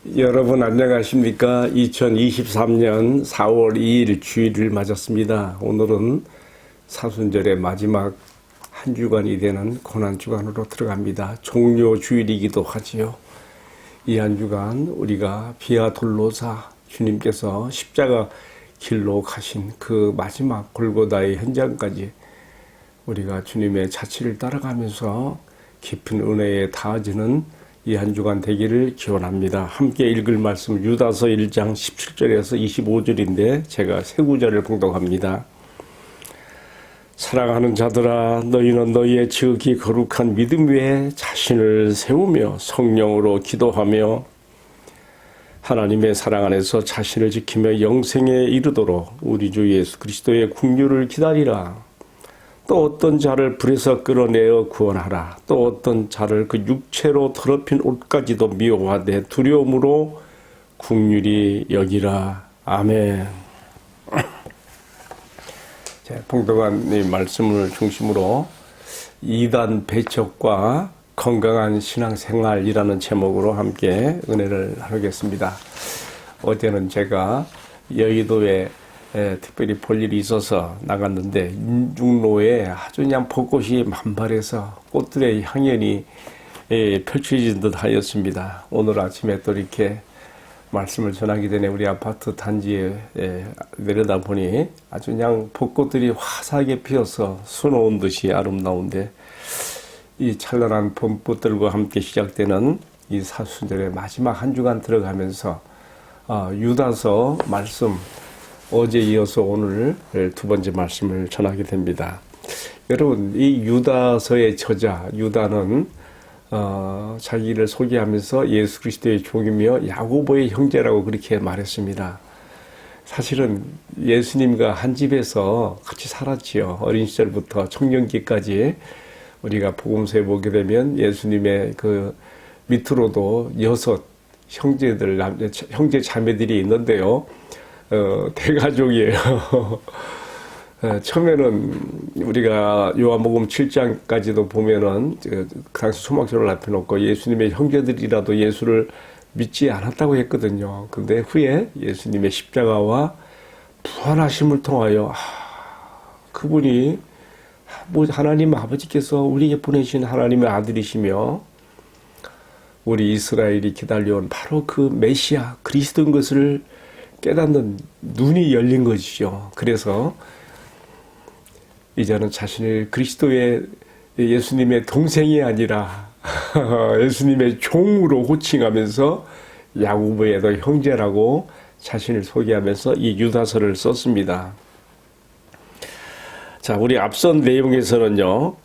여러분 안녕하십니까? 2023년 4월 2일 주일을 맞았습니다. 오늘은 사순절의 마지막 한 주간이 되는 고난주간으로 들어갑니다. 종료 주일이기도 하지요. 이 한 주간 우리가 비아 돌로사 주님께서 십자가 길로 가신 그 마지막 골고다의 현장까지 우리가 주님의 자취를 따라가면서 깊은 은혜에 닿아지는 이 한 주간 되기를 기원합니다. 함께 읽을 말씀 유다서 1장 17절에서 25절인데 제가 세 구절을 봉독합니다. 사랑하는 자들아, 너희는 너희의 지극히 거룩한 믿음 위에 자신을 세우며 성령으로 기도하며 하나님의 사랑 안에서 자신을 지키며 영생에 이르도록 우리 주 예수 그리스도의 국류를 기다리라. 또 어떤 자를 불에서 끌어내어 구원하라. 또 어떤 자를 그 육체로 더럽힌 옷까지도 미워하되 두려움으로 국률이 여기라. 아멘. 봉독한 이 말씀을 중심으로 이단 배척과 건강한 신앙생활이라는 제목으로 함께 은혜를 나누겠습니다. 어제는 제가 여의도에 특별히 볼 일이 있어서 나갔는데 인중로에 아주 그냥 벚꽃이 만발해서 꽃들의 향연이 펼쳐진 듯 하였습니다. 오늘 아침에 또 이렇게 말씀을 전하기 전에 우리 아파트 단지에 내려다 보니 아주 그냥 벚꽃들이 화사하게 피어서 수놓은 듯이 아름다운데 이 찬란한 봄꽃들과 함께 시작되는 이 사순절의 마지막 한 주간 들어가면서 유다서 말씀 어제 이어서 오늘 두 번째 말씀을 전하게 됩니다. 여러분, 이 유다서의 저자 유다는 자기를 소개하면서 예수 그리스도의 종이며 야고보의 형제라고 그렇게 말했습니다. 사실은 예수님과 한 집에서 같이 살았지요. 어린 시절부터 청년기까지 우리가 복음서에 보게 되면 예수님의 그 밑으로도 6 형제들, 형제 자매들이 있는데요. 대가족이에요. 처음에는 우리가 요한복음 7장까지도 보면은 그 당시 소막절을 앞에 놓고 예수님의 형제들이라도 예수를 믿지 않았다고 했거든요. 근데 후에 예수님의 십자가와 부활하심을 통하여 그분이 하나님 아버지께서 우리에게 보내신 하나님의 아들이시며 우리 이스라엘이 기다려온 바로 그 메시아 그리스도인 것을 깨닫는 눈이 열린 것이죠. 그래서 이제는 자신을 그리스도의 예수님의 동생이 아니라 예수님의 종으로 호칭하면서 야고보에도 형제라고 자신을 소개하면서 이 유다서를 썼습니다. 자, 우리 앞선 내용에서는요,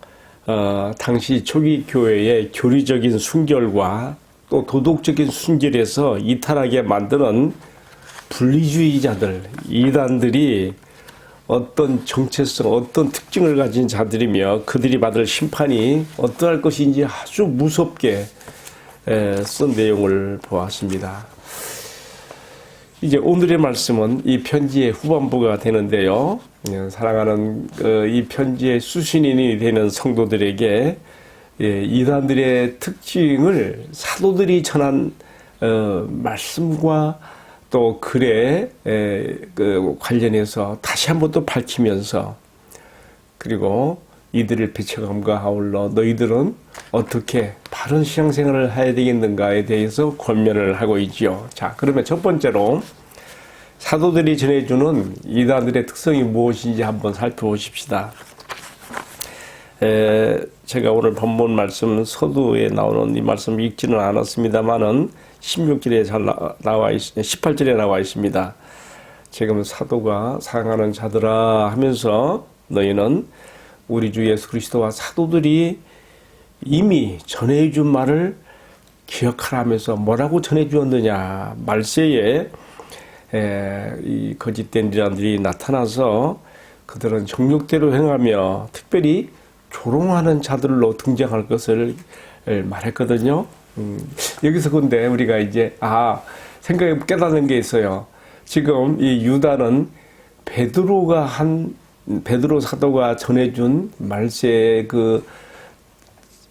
당시 초기 교회의 교리적인 순결과 또 도덕적인 순결에서 이탈하게 만드는 분리주의자들, 이단들이 어떤 정체성, 어떤 특징을 가진 자들이며 그들이 받을 심판이 어떠할 것인지 아주 무섭게 쓴 내용을 보았습니다. 이제 오늘의 말씀은 이 편지의 후반부가 되는데요. 사랑하는 이 편지의 수신인이 되는 성도들에게 이단들의 특징을 사도들이 전한 말씀과 또 글에 관련해서 다시 한번 또 밝히면서 그리고 이들을 배척함과 아울러 너희들은 어떻게 바른 신앙생활을 해야 되겠는가에 대해서 권면을 하고 있지요. 자, 그러면 첫 번째로 사도들이 전해주는 이단들의 특성이 무엇인지 한번 살펴보십시다. 제가 오늘 본문 말씀 서두에 나오는 이 말씀 읽지는 않았습니다만은 16절에 18절에 나와 있습니다. 지금 사도가 사랑하는 자들아 하면서 너희는 우리 주 예수 그리스도와 사도들이 이미 전해준 말을 기억하라 하면서 뭐라고 전해주었느냐. 말세에 이 거짓된 이단들이 나타나서 그들은 정욕대로 행하며 특별히 조롱하는 자들로 등장할 것을 말했거든요. 여기서 근데 우리가 이제 생각해 깨닫는 게 있어요. 지금 이 유다는 베드로 사도가 전해준 말세의 그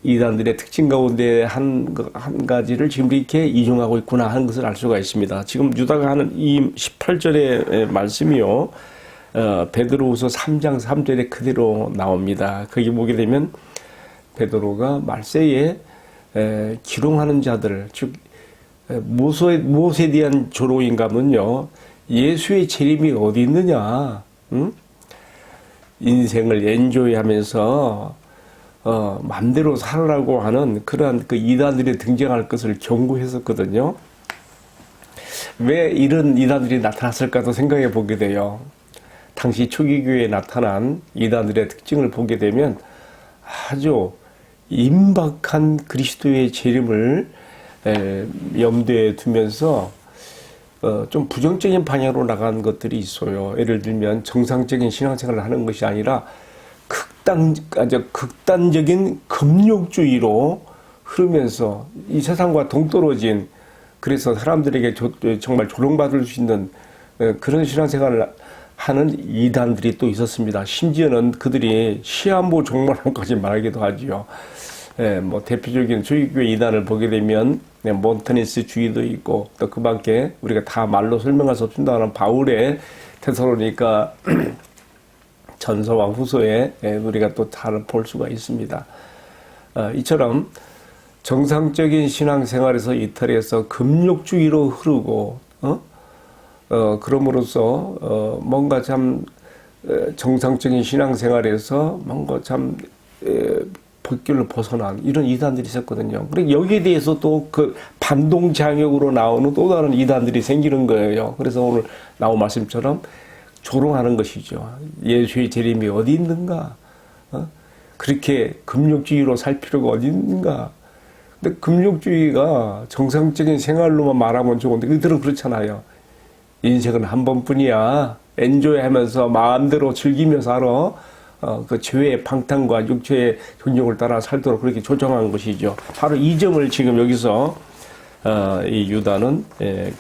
이단들의 특징 가운데 한 가지를 지금 이렇게 인용하고 있구나 하는 것을 알 수가 있습니다. 지금 유다가 하는 이 18절의 말씀이요. 베드로후서 3장 3절에 그대로 나옵니다. 거기 보게 되면 베드로가 말세에 기롱하는 자들, 즉 무엇에 대한 조롱인가면요. 예수의 재림이 어디 있느냐? 응? 인생을 엔조이하면서 마음대로 살으라고 하는 그러한 그 이단들이 등장할 것을 경고했었거든요. 왜 이런 이단들이 나타났을까도 생각해 보게 돼요. 당시 초기교회에 나타난 이단들의 특징을 보게 되면 아주 임박한 그리스도의 재림을 염두에 두면서 좀 부정적인 방향으로 나간 것들이 있어요. 예를 들면 정상적인 신앙생활을 하는 것이 아니라 극단적인 금욕주의로 흐르면서 이 세상과 동떨어진, 그래서 사람들에게 정말 조롱받을 수 있는 그런 신앙생활을 하는 이단들이 또 있었습니다. 심지어는 그들이 시한부 종말론까지 말하기도 하지요. 뭐 대표적인 초기교회 이단을 보게 되면 몬타니스 주의도 있고, 또 그 밖에 우리가 다 말로 설명할 수 없습니다만 바울의 데살로니가 전서와 후서에 우리가 또 잘 볼 수가 있습니다. 이처럼 정상적인 신앙생활에서 이탈해서 금욕주의로 흐르고 그럼으로써 뭔가 참 정상적인 신앙생활에서 뭔가 참 법길로 벗어난 이런 이단들이 있었거든요. 그리고 여기에 대해서 또 그 반동장역으로 나오는 또 다른 이단들이 생기는 거예요. 그래서 오늘 나온 말씀처럼 조롱하는 것이죠. 예수의 재림이 어디 있는가? 그렇게 금욕주의로 살 필요가 어디 있는가? 근데 금욕주의가 정상적인 생활로만 말하면 좋은데 그들은 그렇잖아요. 인생은 한 번뿐이야. 엔조이하면서 마음대로 즐기며 살아. 그 죄의 방탕과 육체의 존경을 따라 살도록 그렇게 조정한 것이죠. 바로 이 점을 지금 여기서 이 유다는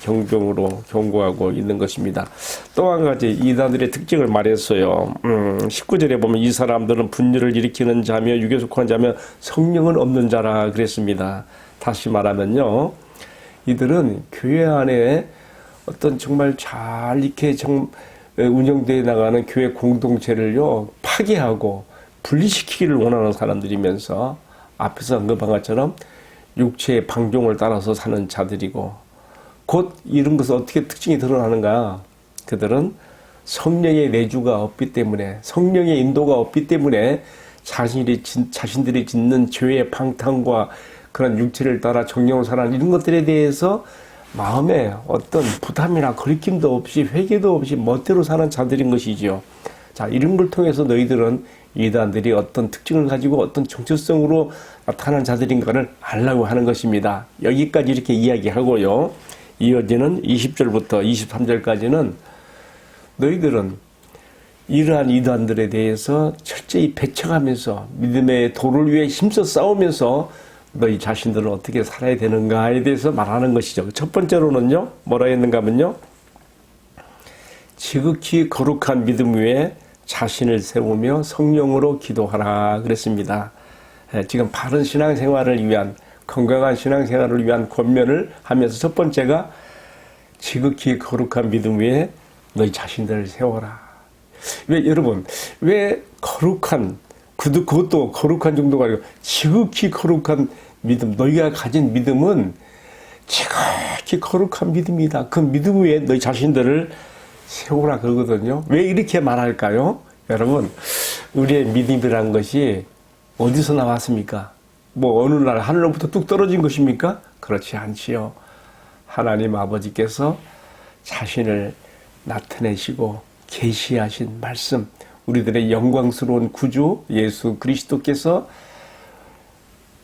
경종으로 경고하고 있는 것입니다. 또 한 가지 이단들의 특징을 말했어요. 19절에 보면 이 사람들은 분열을 일으키는 자며 육에 속한 자며 성령은 없는 자라 그랬습니다. 다시 말하면요, 이들은 교회 안에 어떤 정말 잘 이렇게 운영되어 나가는 교회 공동체를요 파괴하고 분리시키기를 원하는 사람들이면서 앞에서 언급한 것처럼 육체의 방종을 따라서 사는 자들이고, 곧 이런 것은 어떻게 특징이 드러나는가? 그들은 성령의 내주가 없기 때문에, 성령의 인도가 없기 때문에 자신들이 짓는 죄의 방탕과 그런 육체를 따라 정령을 살아가는 이런 것들에 대해서 마음에 어떤 부담이나 거리낌도 없이 회개도 없이 멋대로 사는 자들인 것이죠. 자, 이런 걸 통해서 너희들은 이단들이 어떤 특징을 가지고 어떤 정체성으로 나타나는 자들인가를 알라고 하는 것입니다. 여기까지 이렇게 이야기하고요. 이어지는 20절부터 23절까지는 너희들은 이러한 이단들에 대해서 철저히 배척하면서 믿음의 도를 위해 힘써 싸우면서 너희 자신들은 어떻게 살아야 되는가에 대해서 말하는 것이죠. 첫 번째로는요, 뭐라 했는가 하면요, 지극히 거룩한 믿음 위에 자신을 세우며 성령으로 기도하라 그랬습니다. 지금 바른 신앙생활을 위한, 건강한 신앙생활을 위한 권면을 하면서 첫 번째가 지극히 거룩한 믿음 위에 너희 자신들을 세워라. 왜 여러분, 왜 거룩한, 그것도 거룩한 정도가 아니고 지극히 거룩한 믿음, 너희가 가진 믿음은 지극히 거룩한 믿음이다. 그 믿음 위에 너희 자신들을 세우라 그러거든요. 왜 이렇게 말할까요? 여러분, 우리의 믿음이라는 것이 어디서 나왔습니까? 뭐 어느 날 하늘로부터 뚝 떨어진 것입니까? 그렇지 않지요. 하나님 아버지께서 자신을 나타내시고 계시하신 말씀, 우리들의 영광스러운 구주 예수 그리스도께서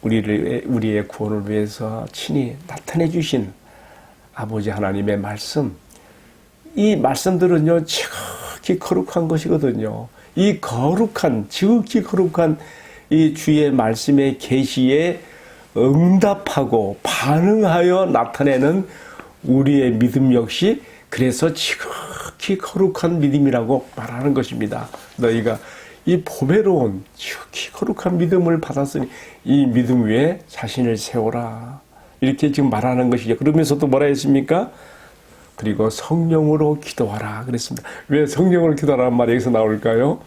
우리의 구원을 위해서 친히 나타내 주신 아버지 하나님의 말씀, 이 말씀들은요 지극히 거룩한 것이거든요. 이 거룩한, 지극히 거룩한 이 주의 말씀의 계시에 응답하고 반응하여 나타내는 우리의 믿음 역시 그래서 지극히 거룩한 믿음이라고 말하는 것입니다. 너희가 이 보배로운 지극히 거룩한 믿음을 받았으니 이 믿음 위에 자신을 세워라. 이렇게 지금 말하는 것이죠. 그러면서도 뭐라 했습니까? 그리고 성령으로 기도하라 그랬습니다. 왜 성령으로 기도하라는 말이 여기서 나올까요?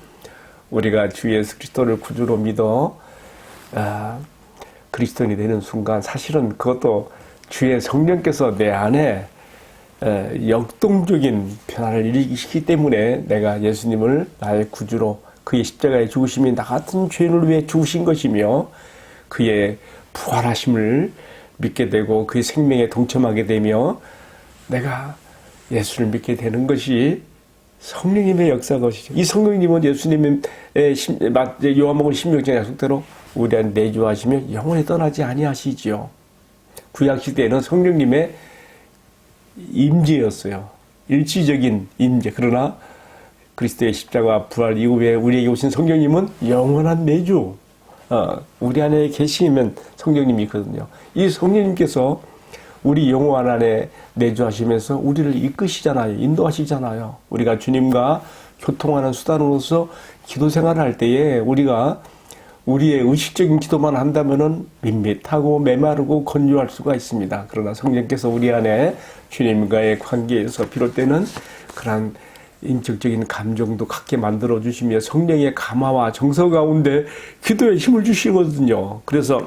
우리가 주 예수 그리스도를 구주로 믿어 그리스도인이 되는 순간 사실은 그것도 주의 성령께서 내 안에 역동적인 변화를 일으키시기 때문에 내가 예수님을 나의 구주로 그의 십자가의 죽으심이 나 같은 죄인을 위해 죽으신 것이며 그의 부활하심을 믿게 되고 그의 생명에 동참하게 되며 내가 예수를 믿게 되는 것이 성령님의 역사 것이죠. 이 성령님은 예수님의 요한복음 16장 약속대로 우리 안에 내주하시며 영원히 떠나지 아니하시지요. 구약시대에는 성령님의 임재였어요. 일시적인 임재. 그러나 그리스도의 십자가 부활 이후에 우리에게 오신 성령님은 영원한 내주. 우리 안에 계시면 성령님이 있거든요. 이 성령님께서 우리 영혼 안에 내주하시면서 우리를 이끄시잖아요. 인도하시잖아요. 우리가 주님과 교통하는 수단으로서 기도 생활을 할 때에 우리가 우리의 의식적인 기도만 한다면은 밋밋하고 메마르고 건조할 수가 있습니다. 그러나 성령께서 우리 안에 주님과의 관계에서 비롯되는 그러한 인격적인 감정도 갖게 만들어 주시며 성령의 감화와 정서 가운데 기도에 힘을 주시거든요. 그래서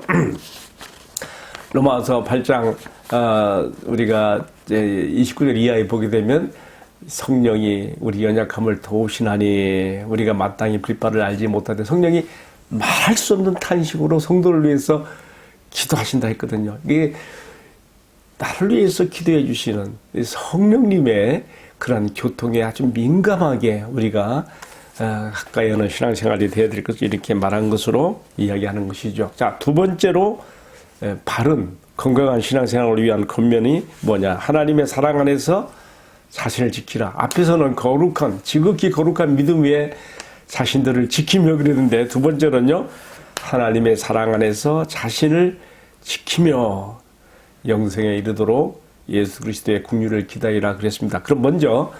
로마서 8장 우리가 이제 29절 이하에 보게 되면 성령이 우리 연약함을 도우시나니 우리가 마땅히 불바를 알지 못하되 성령이 말할 수 없는 탄식으로 성도를 위해서 기도하신다 했거든요. 이게 나를 위해서 기도해 주시는 성령님의 그런 교통에 아주 민감하게 우리가 가까이 하는 신앙생활이 되어야 될 것을 이렇게 말한 것으로 이야기하는 것이죠. 자, 두 번째로 바른 건강한 신앙생활을 위한 권면이 뭐냐? 하나님의 사랑 안에서 자신을 지키라. 앞에서는 거룩한, 지극히 거룩한 믿음 위에 자신들을 지키며 그랬는데 두 번째는요. 하나님의 사랑 안에서 자신을 지키며 영생에 이르도록 예수 그리스도의 긍휼을 기다리라 그랬습니다. 그럼 먼저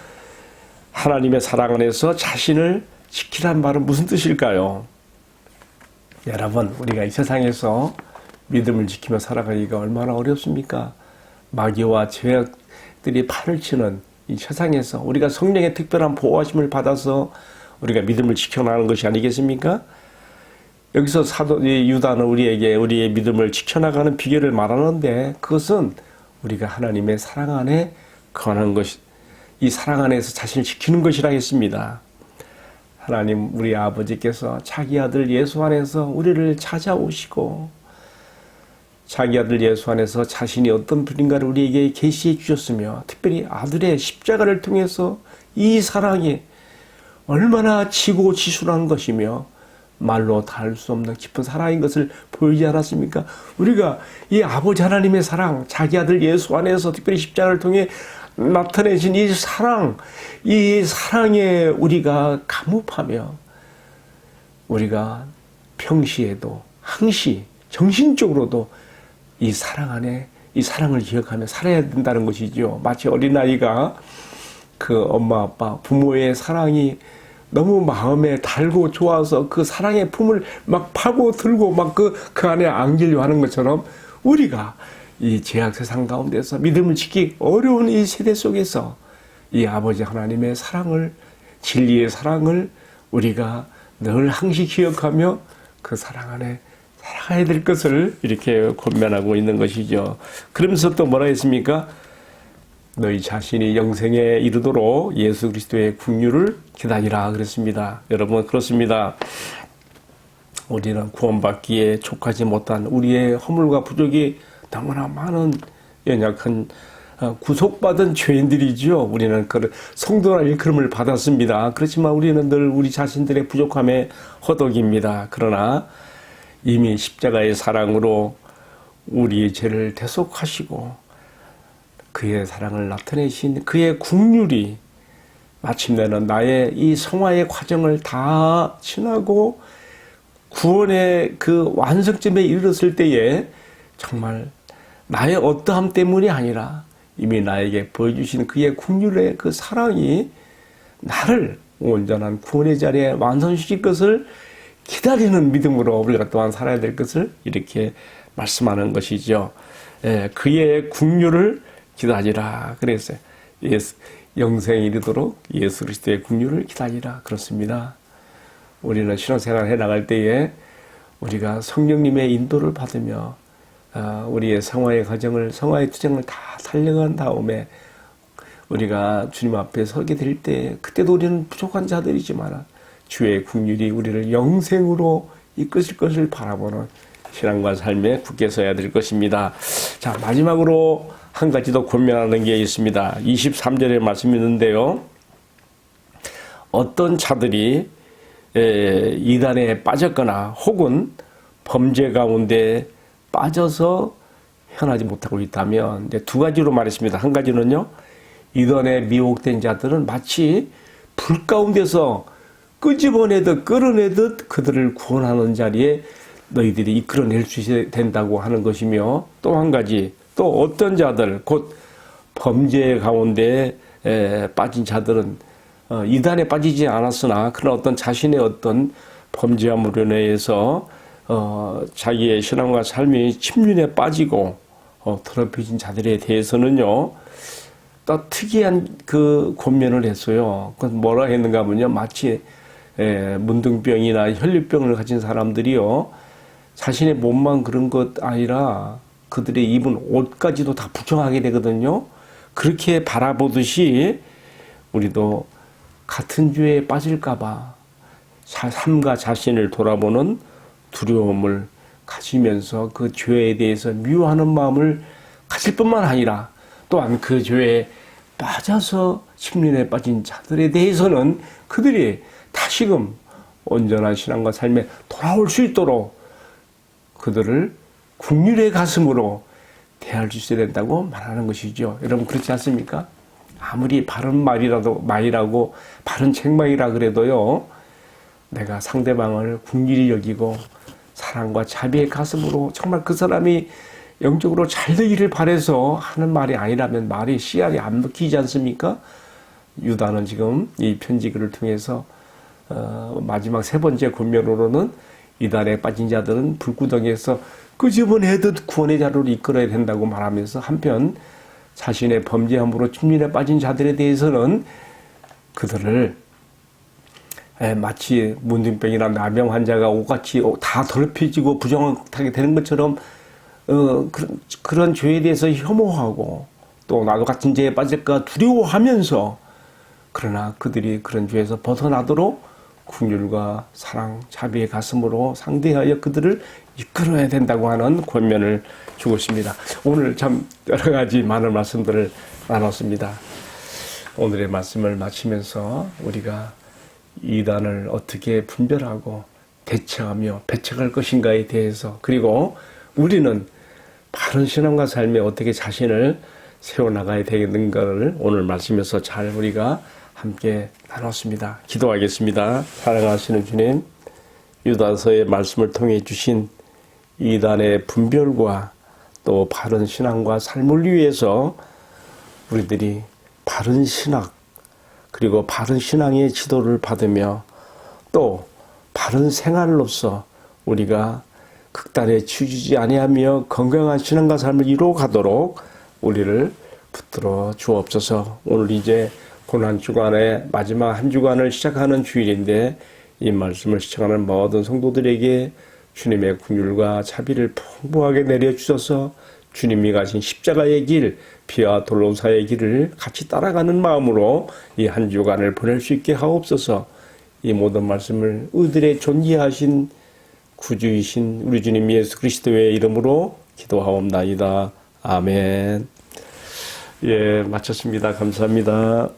하나님의 사랑 안에서 자신을 지키란 말은 무슨 뜻일까요? 여러분, 우리가 이 세상에서 믿음을 지키며 살아가기가 얼마나 어렵습니까? 마귀와 죄악들이 판을 치는 이 세상에서 우리가 성령의 특별한 보호하심을 받아서 우리가 믿음을 지켜나가는 것이 아니겠습니까? 여기서 사도 유다는 우리에게 우리의 믿음을 지켜나가는 비결을 말하는데 그것은 우리가 하나님의 사랑 안에 거하는 것, 이 사랑 안에서 자신을 지키는 것이라 했습니다. 하나님 우리 아버지께서 자기 아들 예수 안에서 우리를 찾아오시고 자기 아들 예수 안에서 자신이 어떤 분인가를 우리에게 계시해 주셨으며 특별히 아들의 십자가를 통해서 이 사랑이 얼마나 지고 지순한 것이며 말로 다 할 수 없는 깊은 사랑인 것을 보이지 않았습니까? 우리가 이 아버지 하나님의 사랑, 자기 아들 예수 안에서 특별히 십자가를 통해 나타내신 이 사랑에 우리가 감흡하며 우리가 평시에도 항시 정신적으로도 이 사랑 안에 이 사랑을 기억하며 살아야 된다는 것이죠. 마치 어린아이가 그 엄마 아빠 부모의 사랑이 너무 마음에 달고 좋아서 그 사랑의 품을 막 파고 들고 막 그 안에 안기려 하는 것처럼 우리가 이 죄악 세상 가운데서 믿음을 지키기 어려운 이 세대 속에서 이 아버지 하나님의 사랑을, 진리의 사랑을 우리가 늘 항시 기억하며 그 사랑 안에 살아가야 될 것을 이렇게 권면하고 있는 것이죠. 그러면서 또 뭐라 했습니까? 너희 자신이 영생에 이르도록 예수 그리스도의 긍휼을 기다리라 그랬습니다. 여러분 그렇습니다. 우리는 구원받기에 족하지 못한 우리의 허물과 부족이 너무나 많은 연약한 구속받은 죄인들이죠. 우리는 그 성도라 일컬음을 받았습니다. 그렇지만 우리는 늘 우리 자신들의 부족함에 허덕입니다. 그러나 이미 십자가의 사랑으로 우리의 죄를 대속하시고 그의 사랑을 나타내신 그의 긍휼이 마침내는 나의 이 성화의 과정을 다 지나고 구원의 그 완성점에 이르렀을 때에 정말 나의 어떠함 때문이 아니라 이미 나에게 보여주신 그의 긍휼의 그 사랑이 나를 온전한 구원의 자리에 완성시킬 것을 기다리는 믿음으로 우리가 또한 살아야 될 것을 이렇게 말씀하는 것이죠. 예, 그의 국류를 기다리라 그랬어요. 영생에 이르도록 예수 그리스도의 국류를 기다리라 그렇습니다. 우리는 신앙생활 해나갈 때에 우리가 성령님의 인도를 받으며 우리의 성화의 과정을, 성화의 투쟁을 다 살려간 다음에 우리가 주님 앞에 서게 될 때, 그때도 우리는 부족한 자들이지만 주의 국률이 우리를 영생으로 이끄실 것을 바라보는 신앙과 삶에 굳게 서야 될 것입니다. 자, 마지막으로 한 가지 더 권면하는 게 있습니다. 23절에 말씀이 있는데요. 어떤 자들이 이단에 빠졌거나 혹은 범죄 가운데 빠져서 헤어나지 못하고 있다면 이제 두 가지로 말했습니다. 한 가지는요, 이단에 미혹된 자들은 마치 불 가운데서 끄집어내듯 끌어내듯 그들을 구원하는 자리에 너희들이 이끌어낼 수 있어야 된다고 하는 것이며, 또 한 가지, 또 어떤 자들, 곧 범죄 가운데 빠진 자들은 이단에 빠지지 않았으나 그런 어떤 자신의 어떤 범죄함으로 인해서 자기의 신앙과 삶이 침륜에 빠지고 더럽혀진 자들에 대해서는요, 또 특이한 그 권면을 했어요. 그건 뭐라 했는가 하면요, 마치 문둥병이나 혈류병을 가진 사람들이요, 자신의 몸만 그런 것 아니라 그들의 입은 옷까지도 다 부정하게 되거든요. 그렇게 바라보듯이 우리도 같은 죄에 빠질까봐 삶과 자신을 돌아보는 두려움을 가지면서 그 죄에 대해서 미워하는 마음을 가질 뿐만 아니라 또한 그 죄에 빠져서 침륜에 빠진 자들에 대해서는 그들이 다시금 온전한 신앙과 삶에 돌아올 수 있도록 그들을 국률의 가슴으로 대할 수 있어야 된다고 말하는 것이죠. 여러분 그렇지 않습니까? 아무리 바른 말이라고 바른 책망이라 그래도요, 내가 상대방을 국률이 여기고 사랑과 자비의 가슴으로 정말 그 사람이 영적으로 잘 되기를 바라서 하는 말이 아니라면 말이 씨알이 안 먹히지 않습니까? 유다는 지금 이 편지글을 통해서 마지막 세 번째 권면으로는 이단에 빠진 자들은 불구덩이에서 끄집어내듯 구원의 자리로 이끌어야 된다고 말하면서, 한편 자신의 범죄함으로 침륜에 빠진 자들에 대해서는 그들을 마치 문둥병이나 나병 환자가 옷같이 다 더럽혀지고 부정하게 되는 것처럼 그런 죄에 대해서 혐오하고 또 나도 같은 죄에 빠질까 두려워하면서, 그러나 그들이 그런 죄에서 벗어나도록 긍휼과 사랑, 자비의 가슴으로 상대하여 그들을 이끌어야 된다고 하는 권면을 주고 있습니다. 오늘 참 여러 가지 많은 말씀들을 나눴습니다. 오늘의 말씀을 마치면서 우리가 이단을 어떻게 분별하고 대처하며 배척할 것인가에 대해서, 그리고 우리는 바른 신앙과 삶에 어떻게 자신을 세워나가야 되겠는가를 오늘 말씀에서 잘 우리가 함께 나눴습니다. 기도하겠습니다. 사랑하시는 주님, 유다서의 말씀을 통해 주신 이단의 분별과 또 바른 신앙과 삶을 위해서 우리들이 바른 신학, 그리고 바른 신앙의 지도를 받으며 또 바른 생활로서 우리가 극단에 치우치지 아니하며 건강한 신앙과 삶을 이루어가도록 우리를 붙들어 주옵소서. 오늘 이제 고난주간의 마지막 한 주간을 시작하는 주일인데, 이 말씀을 시청하는 모든 성도들에게 주님의 긍휼과 자비를 풍부하게 내려주셔서 주님이 가신 십자가의 길, 피와 돌로사의 길을 같이 따라가는 마음으로 이 한 주간을 보낼 수 있게 하옵소서. 이 모든 말씀을 우리들의 존귀하신 구주이신 우리 주님 예수 그리스도의 이름으로 기도하옵나이다. 아멘. 예, 마쳤습니다. 감사합니다.